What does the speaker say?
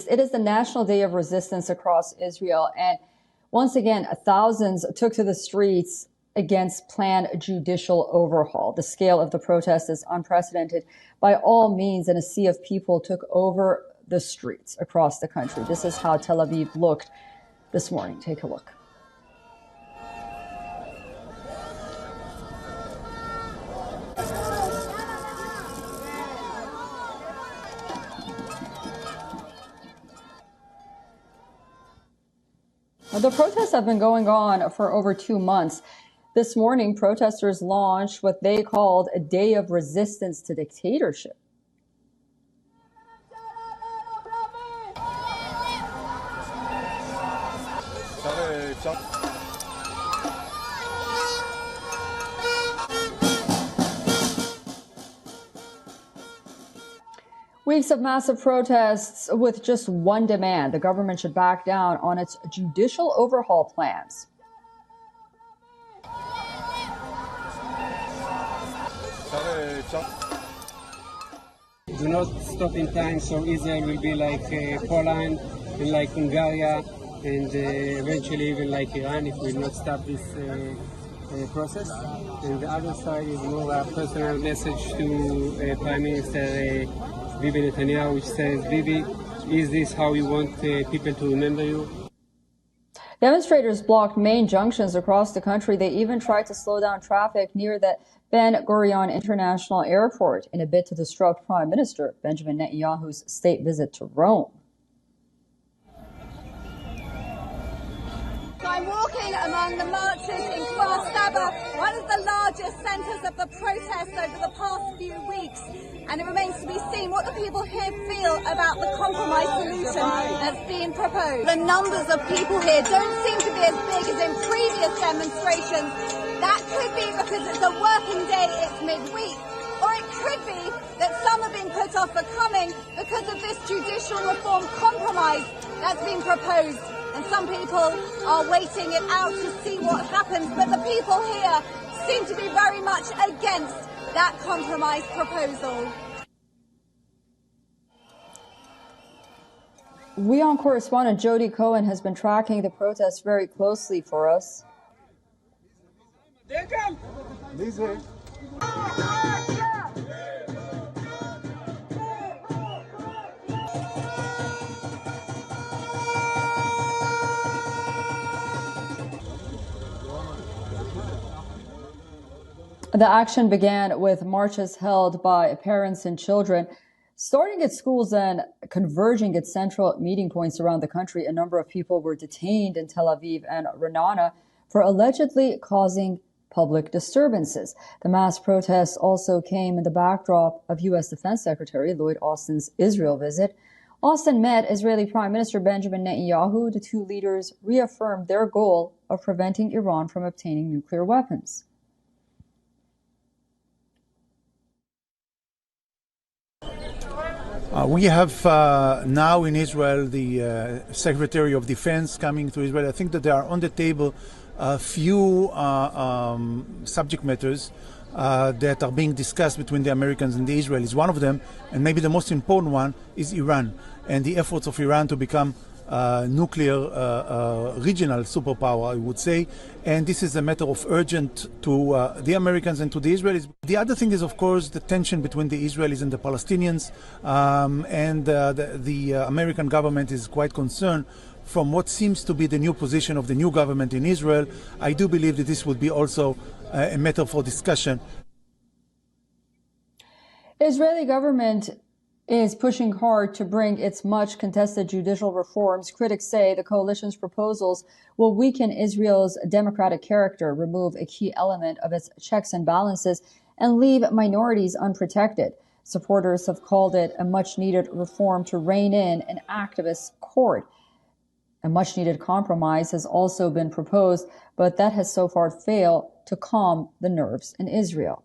It is the National Day of Resistance across Israel. And once again, thousands took to the streets against planned judicial overhaul. The scale of the protest is unprecedented by all means, and a sea of people took over the streets across the country. This is how Tel Aviv looked this morning. Take a look. The protests have been going on for over 2 months. This morning, protesters launched what they called a day of resistance to dictatorship. Weeks of massive protests with just one demand: the government should back down on its judicial overhaul plans. Do not stop in time, so Israel will be like Poland and like Hungary, and eventually even like Iran if we will not stop this process. And the other side is more a personal message to Prime Minister Bibi Netanyahu, which says, Bibi, is this how you want people to remember you? Demonstrators blocked main junctions across the country. They even tried to slow down traffic near the Ben Gurion International Airport in a bid to disrupt Prime Minister Benjamin Netanyahu's state visit to Rome. I'm walking among the marchers in Kfar Saba, one of the largest centres of the protest over the past few weeks, and it remains to be seen what the people here feel about the compromise solution that's being proposed. The numbers of people here don't seem to be as big as in previous demonstrations. That could be because it's a working day, it's midweek, or it could be that some have been put off for coming because of this judicial reform compromise that's been proposed. And some people are waiting it out to see what happens, but the people here seem to be very much against that compromise proposal. WION correspondent Jody Cohen has been tracking the protests very closely for us. The action began with marches held by parents and children, starting at schools and converging at central meeting points around the country. A number of people were detained in Tel Aviv and Ra'anana for allegedly causing public disturbances. The mass protests also came in the backdrop of U.S. Defense Secretary Lloyd Austin's Israel visit. Austin met Israeli Prime Minister Benjamin Netanyahu. The two leaders reaffirmed their goal of preventing Iran from obtaining nuclear weapons. We have now in Israel the Secretary of Defense coming to Israel. I think that there are on the table a few subject matters that are being discussed between the Americans and the Israelis. One of them, and maybe the most important one, is Iran and the efforts of Iran to become nuclear regional superpower, I would say. And this is a matter of urgent to the Americans and to the Israelis. The other thing is, of course, the tension between the Israelis and the Palestinians. The American government is quite concerned from what seems to be the new position of the new government in Israel. I do believe that this would be also a matter for discussion. The Israeli government is pushing hard to bring its much contested judicial reforms. Critics say the coalition's proposals will weaken Israel's democratic character, remove a key element of its checks and balances, and leave minorities unprotected. Supporters have called it a much-needed reform to rein in an activist court. A much-needed compromise has also been proposed, but that has so far failed to calm the nerves in Israel.